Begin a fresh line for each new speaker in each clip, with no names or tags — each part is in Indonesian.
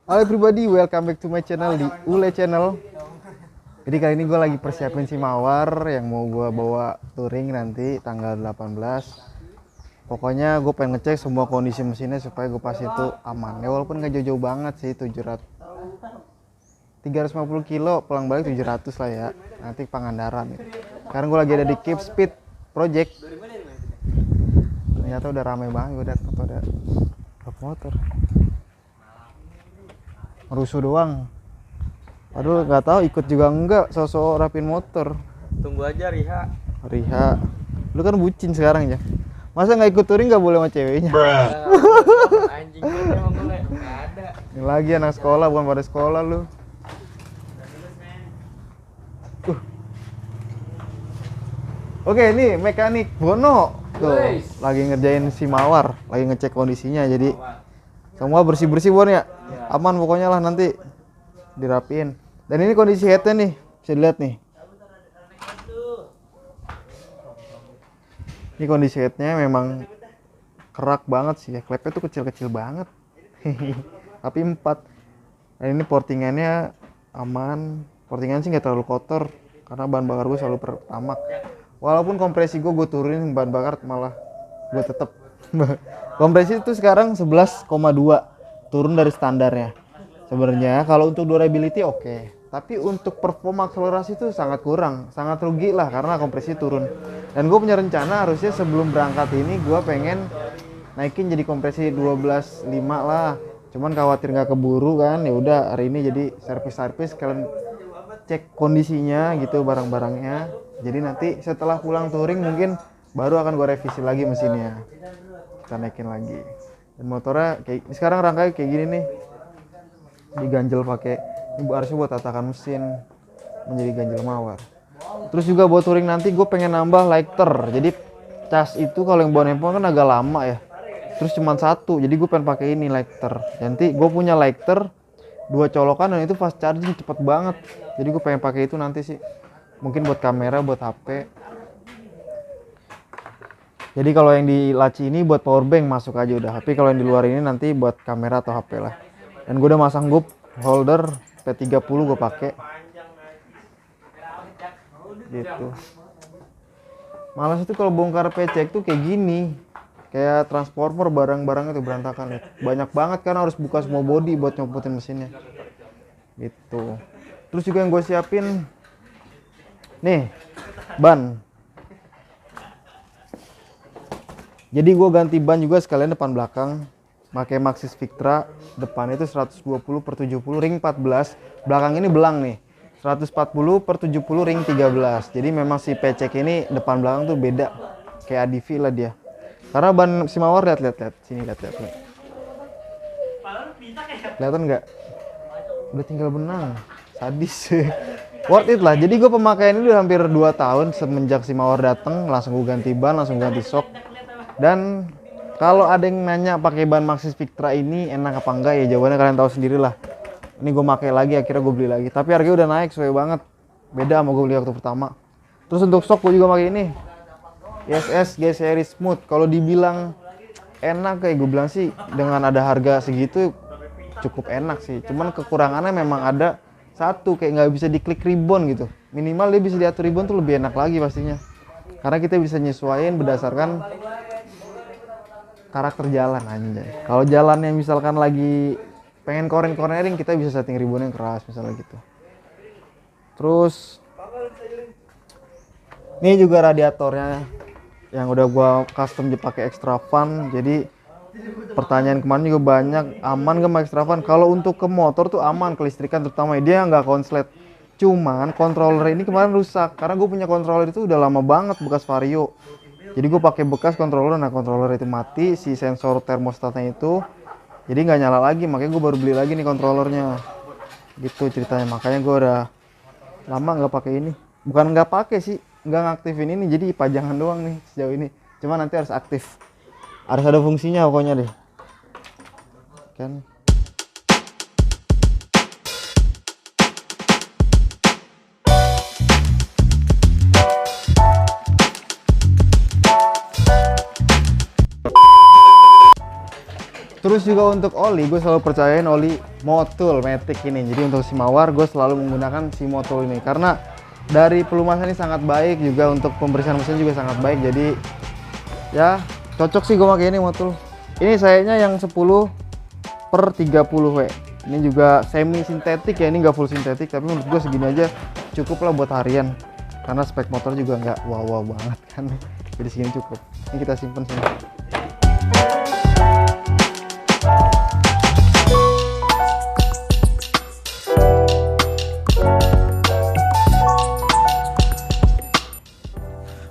Halo everybody, welcome back to my channel di Ule Channel. Jadi kali ini gue lagi persiapin si Mawar yang mau gue bawa touring nanti tanggal 18. Pokoknya gue pengen ngecek semua kondisi mesinnya supaya gue pas itu aman. Ya walaupun gak jauh-jauh banget sih, 350 kilo pulang balik 700 lah ya. Nanti Pangandaran. Sekarang gue lagi ada di Keep Speed Project. Ternyata udah ramai banget, gue udah motor. Rusuh doang. Aduh, nggak tahu ikut juga enggak, sosok rapin motor.
Tunggu aja
Riha, lu kan bucin sekarang ya. Masa nggak ikut touring nggak boleh sama ceweknya?
Anjing gue emang gue nggak ada.
Ini lagi anak sekolah, bukan pada sekolah lu. Oke, ini mekanik Bono tuh lagi ngerjain si Mawar, lagi ngecek kondisinya. Jadi semua bersih-bersih Bon ya. Aman pokoknya lah, nanti dirapiin. Dan ini kondisi headnya nih, bisa dilihat nih. Ini kondisi headnya memang kerak banget sih ya. Klepnya tuh kecil-kecil banget. Tapi 4. Dan ini portingannya aman. Portingan sih nggak terlalu kotor karena bahan bakar gue selalu pertamax. Walaupun kompresi gue turunin bahan bakar, malah gue tetap kompresi itu sekarang 11,2, turun dari standarnya. Sebenarnya kalau untuk durability oke, tapi untuk performa akselerasi itu sangat kurang, sangat rugi lah karena kompresi turun. Dan gue punya rencana harusnya sebelum berangkat ini gue pengen naikin jadi kompresi 12,5 lah. Cuman khawatir nggak keburu kan, ya udah hari ini jadi servis kalian cek kondisinya gitu barang-barangnya. Jadi nanti setelah pulang touring mungkin baru akan gue revisi lagi mesinnya, kita naikin lagi. Dan motornya kayak sekarang rangkanya kayak gini nih, diganjel pakai ini harusnya buat tatakan mesin menjadi ganjel Mawar. Terus juga buat touring nanti gue pengen nambah lighter. Jadi cas itu kalau yang bawa handphone kan agak lama ya, terus cuma satu, jadi gue pengen pakai ini lighter. Nanti gue punya lighter 2 colokan dan itu fast charging cepet banget, jadi gue pengen pakai itu nanti sih, mungkin buat kamera, buat HP. Jadi kalau yang di laci ini buat power bank masuk aja udah, tapi kalau yang di luar ini nanti buat kamera atau HP lah. Dan gue udah masang group holder P30 gue pakai gitu. Malas itu kalau bongkar PC tuh kayak gini, kayak transformer, barang-barangnya tuh berantakan ya. Banyak banget kan, harus buka semua body buat nyopotin mesinnya gitu. Terus juga yang gue siapin nih ban. Jadi gue ganti ban juga sekalian depan belakang, pakai Maxxis Victra. Depan itu 120/70 ring 14, belakang ini belang nih 140/70 ring 13. Jadi memang si PC ini depan belakang tuh beda, kayak ADV lah dia. Karena ban si Mawar lihat sini, lihat. Kelihatan nggak? Udah tinggal benang, sadis. Worth it lah. Jadi gue pemakaian ini udah hampir 2 tahun semenjak si Mawar dateng, langsung gue ganti ban, langsung ganti shock. Dan kalau ada yang nanya pakai ban Maxxis Victra ini enak apa enggak, ya jawabannya kalian tahu sendiri lah. Ini gue pakai lagi, akhirnya gue beli lagi. Tapi harganya udah naik, sesuai banget. Beda sama gue beli waktu pertama. Terus untuk shock gue juga pakai ini, ISS G Series Smooth. Kalau dibilang enak, kayak gue bilang sih dengan ada harga segitu cukup enak sih. Cuman kekurangannya memang ada satu, kayak nggak bisa diklik ribbon gitu. Minimal dia bisa diatur ribbon tuh lebih enak lagi pastinya. Karena kita bisa nyesuaiin berdasarkan karakter jalan anjay. Kalau jalannya misalkan lagi pengen cornering, kita bisa setting ribbon yang keras misalnya gitu. Terus ini juga radiatornya yang udah gua custom pakai extra fan. Jadi pertanyaan kemarin juga banyak, aman gak pakai extra fan? Kalau untuk ke motor tuh aman, kelistrikan terutama, dia nggak konslet. Cuman controller ini kemarin rusak karena gue punya controller itu udah lama banget, bekas Vario. Jadi gue pakai bekas controller, nah controller itu mati, si sensor termostatnya itu jadi nggak nyala lagi, makanya gue baru beli lagi nih controllernya gitu ceritanya. Makanya gue udah lama nggak pakai ini, bukan nggak pakai sih, nggak ngaktifin ini, jadi pajangan doang nih sejauh ini. Cuma nanti harus aktif, harus ada fungsinya pokoknya deh kan. Terus juga untuk oli, gue selalu percayain oli Motul Matic ini. Jadi untuk si mawar gue selalu menggunakan si Motul ini karena dari pelumasan ini sangat baik, juga untuk pembersihan mesin juga sangat baik. Jadi ya cocok sih gue pakai ini Motul. Ini sayanya yang 10/30W. Ini juga semi sintetik ya, ini nggak full sintetik, tapi menurut gue segini aja cukup lah buat harian karena spek motor juga nggak wow banget kan. Jadi segini cukup. Ini kita simpen sini.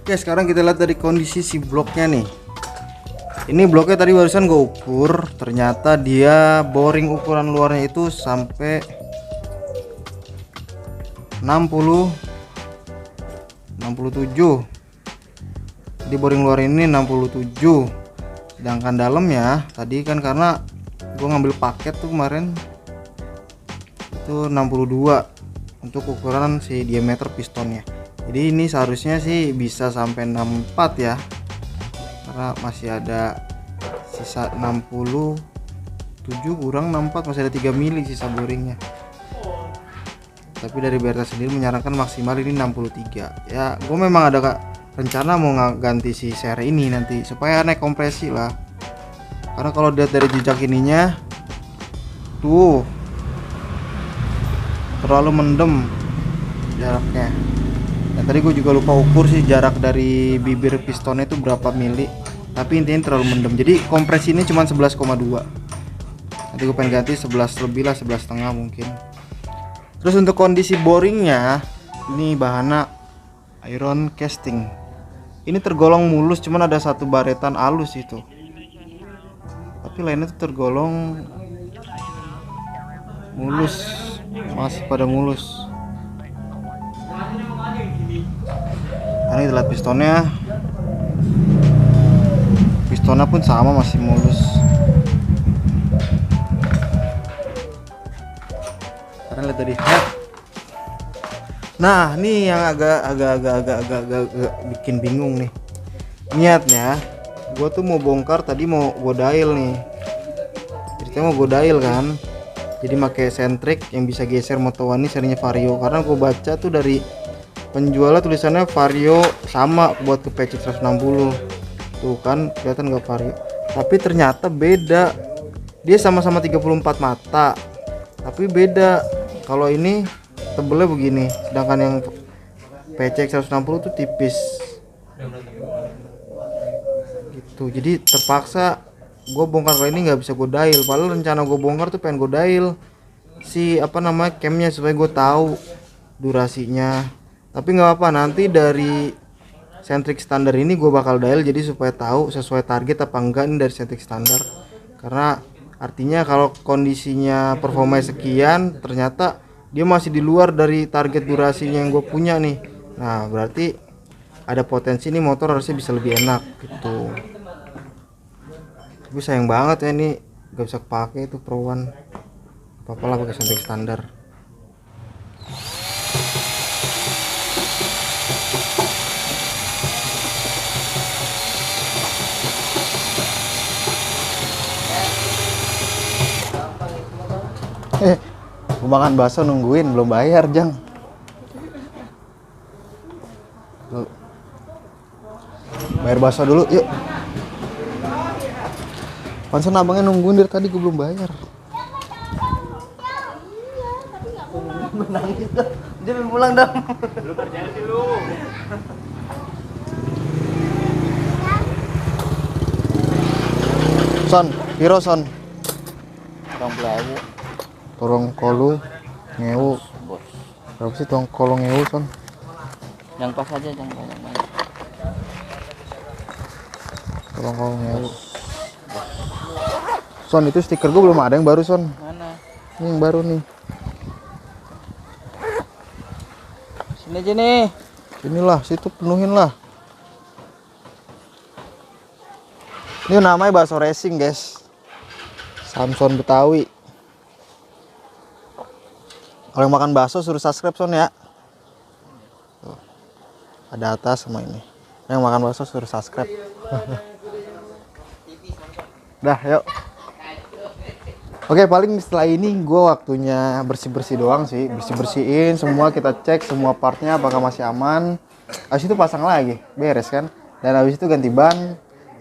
Oke, sekarang kita lihat dari kondisi si bloknya nih. Ini bloknya tadi barusan gue ukur, ternyata dia boring ukuran luarnya itu sampai 67. Di boring luar ini 67. Sedangkan dalamnya tadi kan karena gue ngambil paket tuh kemarin itu 62 untuk ukuran si diameter pistonnya. Jadi ini seharusnya sih bisa sampai 64 ya. Karena masih ada sisa 67 kurang 64, masih ada 3 mili sisa boringnya. Tapi dari BRT sendiri menyarankan maksimal ini 63. Ya gue memang ada rencana mau ganti si seri ini nanti supaya naik kompresi lah. Karena kalau lihat dari jejak ininya tuh terlalu mendem jaraknya. Dan tadi gue juga lupa ukur sih jarak dari bibir pistonnya itu berapa mili, tapi intinya terlalu mendem. Jadi kompresi ini cuma 11,2. Nanti gue pengen ganti 11 lebih lah, 11,5 mungkin. Terus untuk kondisi boringnya, ini bahannya iron casting. Ini tergolong mulus, cuman ada satu baretan halus itu. Tapi lainnya tuh tergolong mulus, masih pada mulus. Ini lihat pistonnya pun sama, masih mulus. Karena lihat dari head. Nah, ini yang agak bikin bingung nih. Niatnya gue tuh mau bongkar, tadi mau godail nih. Ceritanya mau godail kan. Jadi pakai sentrik yang bisa geser Moto One ini serinya Vario, karena gue baca tuh dari penjualnya tulisannya Vario sama buat ke PC 160. Tuh kan kelihatan nggak Vario, tapi ternyata beda. Dia sama-sama 34 mata tapi beda. Kalau ini tebelnya begini, sedangkan yang PC 160 tuh tipis gitu. Jadi terpaksa gue bongkar kali ini, nggak bisa gue dial. Padahal rencana gue bongkar tuh pengen gue dial si camnya supaya gue tahu durasinya. Tapi nggak apa, nanti dari sentrik standar ini gue bakal dial jadi supaya tahu sesuai target apa enggak ini dari sentrik standar. Karena artinya kalau kondisinya performanya sekian ternyata dia masih di luar dari target durasinya yang gue punya nih, nah berarti ada potensi nih motor harusnya bisa lebih enak gitu. Tapi sayang banget ya ini gak bisa kepake itu Pro One. Apa-apa lah pakai sentrik standar. Gue makan bakso nungguin belum bayar Jang. Tuh. Bayar bakso dulu yuk. Pansen abangnya nungguin dari tadi, gue belum bayar.
Menangis dong. Dia belum pulang dong. Lu kerjaan sih lu.
Son, piro son?
Bang Belawu.
Torong kolu ngewu.
Bos.
Berapa sih torong kolu ngewu son?
Yang pas aja jangan banyak-banyak.
Torong kolu ngewu. Son, itu stiker gue belum ada yang baru son.
Mana?
Ini yang baru nih.
Sini aja nih.
Inilah, situ penuhin lah. Ini namanya bakso racing guys. Samson Betawi. Kalau yang makan bakso suruh subscribe son ya. Tuh. Ada atas sama ini. Yang makan bakso suruh subscribe. Dah yuk. Oke, paling setelah ini gue waktunya bersih-bersih doang sih. Bersih-bersihin semua, kita cek semua partnya apakah masih aman. Habis itu pasang lagi, beres kan. Dan habis itu ganti ban.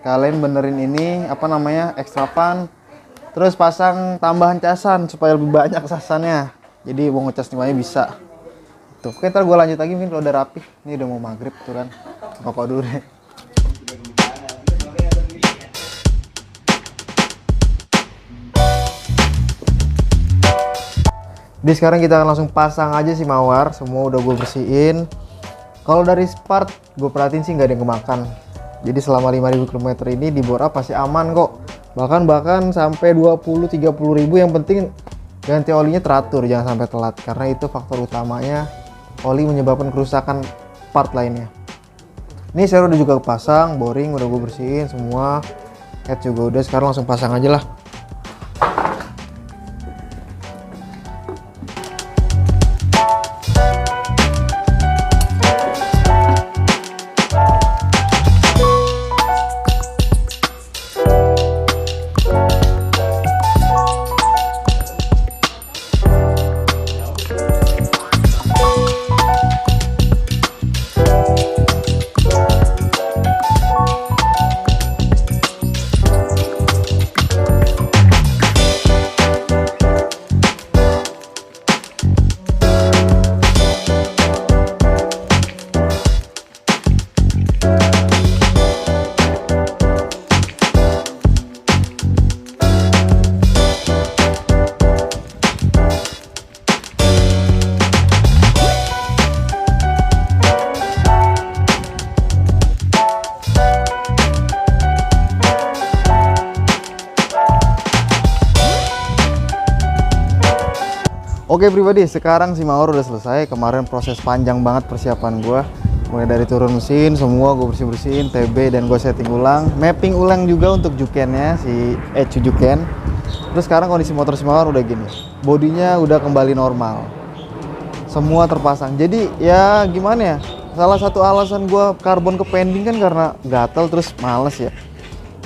Kalian benerin ini, apa namanya, extra pan. Terus pasang tambahan casan supaya lebih banyak casannya. Jadi mau ngecas semuanya bisa. Tuh, oke, ntar gue lanjut lagi mungkin kalau udah rapi. Ini udah mau maghrib tuh kan. Rokok dulu deh. Jadi sekarang kita akan langsung pasang aja si mawar. Semua udah gue bersihin. Kalau dari part gue perhatiin sih nggak ada yang kemakan. Jadi selama 5.000 km ini di bore up pasti aman kok. Bahkan sampai 20-30 ribu. Yang penting ganti olinya teratur, jangan sampai telat. Karena itu faktor utamanya, oli menyebabkan kerusakan part lainnya. Ini saya udah juga kepasang, boring udah gue bersihin semua. Head juga udah, sekarang langsung pasang aja lah. Oke pribadi, sekarang si mawar udah selesai. Kemarin proses panjang banget persiapan gue. Mulai dari turun mesin, semua gue bersih-bersihin, TB, dan gue setting ulang. Mapping ulang juga untuk jukennya, si juken. Terus sekarang kondisi motor si mawar udah gini. Bodinya udah kembali normal. Semua terpasang. Jadi ya gimana ya, salah satu alasan gue karbon ke pending kan karena gatel terus males ya.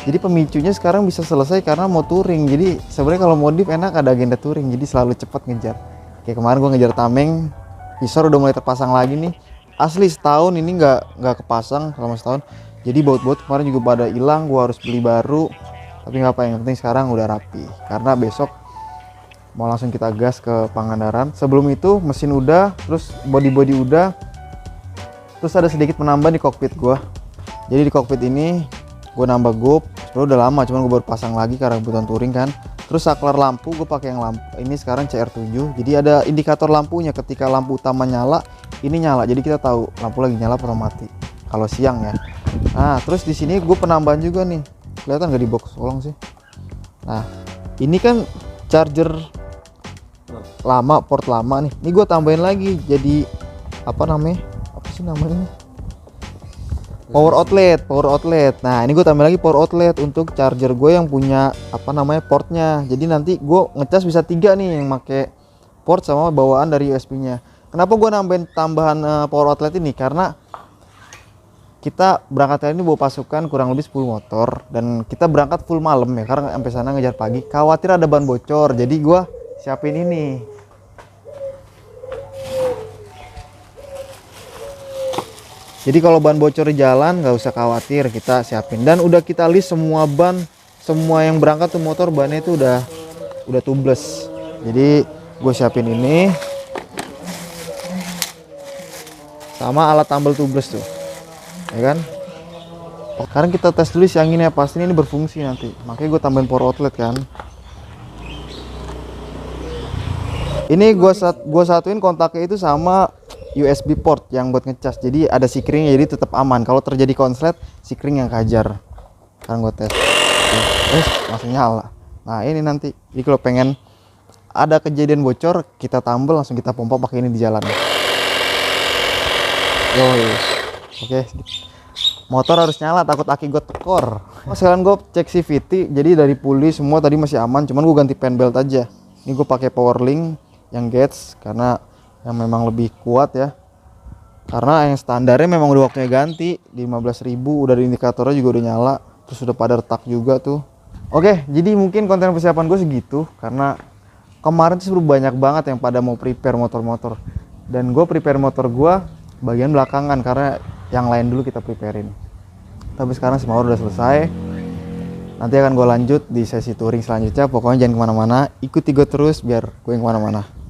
Jadi pemicunya sekarang bisa selesai karena mau touring. Jadi sebenarnya kalau modif enak ada agenda touring, jadi selalu cepat ngejar. Kayak kemarin gue ngejar Tameng, visor udah mulai terpasang lagi nih. Asli setahun ini nggak kepasang selama setahun. Jadi baut-baut kemarin juga pada hilang, gue harus beli baru. Tapi nggak apa, yang penting sekarang udah rapi. Karena besok mau langsung kita gas ke Pangandaran. Sebelum itu mesin udah, terus body udah. Terus ada sedikit penambahan di kokpit gue. Jadi di kokpit ini gue nambah gop. Sebenarnya udah lama, cuman gue baru pasang lagi karena kebutuhan touring kan. Terus saklar lampu gue pakai yang lampu ini sekarang CR7. Jadi ada indikator lampunya, ketika lampu utama nyala, ini nyala. Jadi kita tahu lampu lagi nyala atau mati. Kalau siang ya. Nah, terus di sini gue penambahan juga nih. Kelihatan nggak di box? Tolong sih. Nah, ini kan charger lama, port lama nih. Ini gue tambahin lagi jadi apa namanya? Apa sih namanya? Power outlet. Nah, ini gue tambah lagi power outlet untuk charger gue yang punya apa namanya portnya. Jadi nanti gue ngecas bisa 3 nih yang make port sama bawaan dari USB-nya. Kenapa gue nambahin tambahan power outlet ini? Karena kita berangkat kali ini bawa pasukan kurang lebih 10 motor dan kita berangkat full malam ya karena sampai sana ngejar pagi. Khawatir ada ban bocor. Jadi gue siapin ini. Jadi kalau ban bocor di jalan nggak usah khawatir, kita siapin. Dan udah kita list semua ban, semua yang berangkat tuh motor bannya itu udah tubeless. Jadi gue siapin ini sama alat tambal tubeless tuh, ya kan? Sekarang kita tes dulu yang ini ya, pasti ini berfungsi nanti. Makanya gue tambahin power outlet kan. Ini gue satuin kontaknya itu sama USB port yang buat ngecas, jadi ada sikringnya, jadi tetap aman. Kalau terjadi konslet, sikring yang kehajar. Sekarang gue tes, langsung nyala. Nah ini nanti, jadi kalau pengen ada kejadian bocor, kita tambal langsung kita pompa pakai ini di jalan. Oke. Motor harus nyala, takut aki gue tekor. Sekarang gue cek CVT, jadi dari puli semua tadi masih aman, cuman gue ganti pen belt aja. Ini gue pakai Powerlink yang Gates karena yang memang lebih kuat ya, karena yang standarnya memang udah waktunya ganti di 15.000, udah di indikatornya juga udah nyala, terus udah pada retak juga tuh. Oke, jadi mungkin konten persiapan gue segitu karena kemarin tuh banyak banget yang pada mau prepare motor-motor dan gue prepare motor gue bagian belakangan karena yang lain dulu kita preparein. Tapi sekarang semua udah selesai. Nanti akan gue lanjut di sesi touring selanjutnya. Pokoknya jangan kemana-mana, ikuti gue terus biar gue yang kemana-mana.